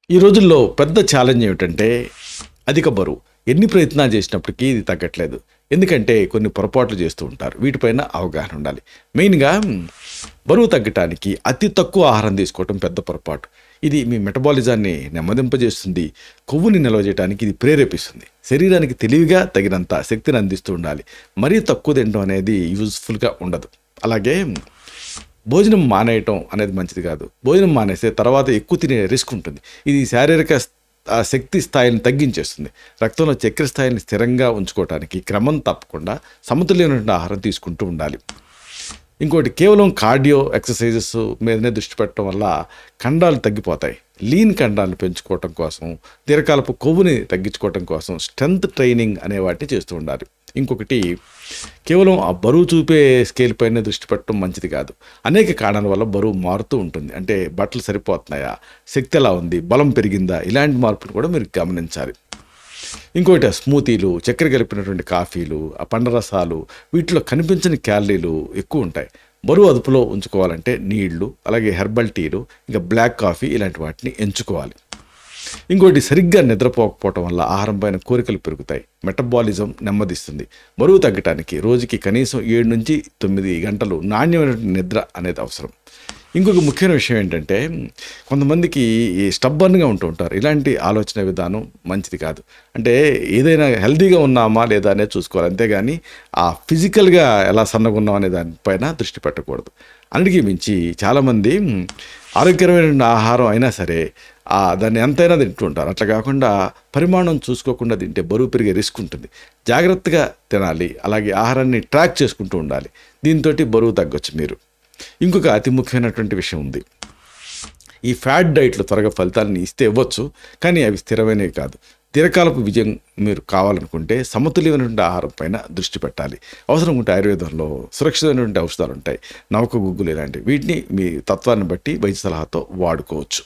ఈ రోజుల్లో పెద్ద ఛాలెంజ్ ఏమిటంటే అధిక బరువు. ఎన్ని ప్రయత్నాలు చేసినప్పటికీ ఇది తగ్గట్లేదు. ఎందుకంటే కొన్ని పొరపాట్లు చేస్తూ ఉంటారు. వీటిపైన అవగాహన ఉండాలి. మెయిన్‌గా బరువు తగ్గటానికి అతి తక్కువ ఆహారం తీసుకోవటం పెద్ద పొరపాటు. ఇది మీ మెటబాలిజాన్ని నెమ్మదింపజేస్తుంది. కొవ్వుని నిల్వ చేయడానికి ఇది ప్రేరేపిస్తుంది. శరీరానికి తెలివిగా తగినంత శక్తిని అందిస్తూ ఉండాలి. మరీ తక్కువ తినడం అనేది యూజ్‌ఫుల్‌గా ఉండదు. అలాగే భోజనం మానేయటం అనేది మంచిది కాదు. భోజనం మానేస్తే తర్వాత ఎక్కువ తినే రిస్క్ ఉంటుంది. ఇది శారీరక శక్తి స్థాయిని తగ్గించేస్తుంది. రక్తంలో చక్కెర స్థాయిని స్థిరంగా ఉంచుకోవడానికి క్రమం తప్పకుండా సమతుల్యమైన ఆహారం తీసుకుంటూ ఉండాలి. ఇంకోటి, కేవలం కార్డియో ఎక్సర్సైజెస్ మీదనే దృష్టి పెట్టడం వల్ల కండాలు తగ్గిపోతాయి. లీన్ కండాలను పెంచుకోవటం కోసం, దీర్ఘకాలపు కొవ్వుని తగ్గించుకోవటం కోసం స్ట్రెంత్ ట్రైనింగ్ అనే వాటిని చేస్తూ ఉండాలి. ఇంకొకటి, కేవలం ఆ బరువు చూపే స్కేల్ పైన దృష్టి పెట్టడం మంచిది కాదు. అనేక కారణాల వల్ల బరువు మారుతూ ఉంటుంది. అంటే బట్టలు సరిపోతున్నాయా, శక్తి ఎలా ఉంది, బలం పెరిగిందా, ఇలాంటి మార్పులు కూడా మీరు గమనించాలి. ఇంకోటి, స్మూతీలు, చక్కెర కలిపినటువంటి కాఫీలు, ఆ పండ్ల రసాలు, వీటిలో కనిపించని క్యాలరీలు ఎక్కువ ఉంటాయి. బరువు అదుపులో ఉంచుకోవాలంటే నీళ్లు, అలాగే హెర్బల్ టీలు, ఇంకా బ్లాక్ కాఫీ ఇలాంటి వాటిని ఎంచుకోవాలి. ఇంకోటి, సరిగ్గా నిద్రపోకపోవటం వల్ల ఆహారం పైన కోరికలు పెరుగుతాయి. మెటబాలిజం నెమ్మదిస్తుంది. బరువు తగ్గటానికి రోజుకి కనీసం 7 నుంచి 9 గంటలు నాణ్యమైన నిద్ర అనేది అవసరం. ఇంకొక ముఖ్యమైన విషయం ఏంటంటే, కొంతమందికి స్టబ్బర్న్గా ఉంటూ ఉంటారు. ఇలాంటి ఆలోచన విధానం మంచిది కాదు. అంటే ఏదైనా హెల్తీగా ఉన్నామా లేదా అనేది చూసుకోవాలి. అంతేగాని ఆ ఫిజికల్గా ఎలా సన్నగా ఉన్నాం అనే దానిపైన దృష్టి పెట్టకూడదు. అన్నిటికీ మించి చాలామంది ఆరోగ్యకరమైన ఆహారం అయినా సరే దాన్ని ఎంతైనా తింటూ ఉంటారు. అట్లా కాకుండా పరిమాణం చూసుకోకుండా తింటే బరువు పెరిగే రిస్క్ ఉంటుంది. జాగ్రత్తగా తినాలి. అలాగే ఆహారాన్ని ట్రాక్ చేసుకుంటూ ఉండాలి. దీంతో బరువు తగ్గొచ్చు మీరు. ఇంకొక అతి ముఖ్యమైనటువంటి విషయం ఉంది. ఈ ఫ్యాట్ డైట్లు త్వరగా ఫలితాలను ఇవ్వచ్చు, కానీ అవి స్థిరమైనవి కాదు. దీర్ఘకాలపు విజయం మీరు కావాలనుకుంటే సమతుల్యమైనటువంటి ఆహారం పైన దృష్టి పెట్టాలి. అవసరం ఉంటే ఆయుర్వేదంలో సురక్షితమైనటువంటి ఔషధాలు ఉంటాయి, నవక గుగ్గులు ఇలాంటివి. వీటిని మీ తత్వాన్ని బట్టి వైద్య సలహాతో వాడుకోవచ్చు.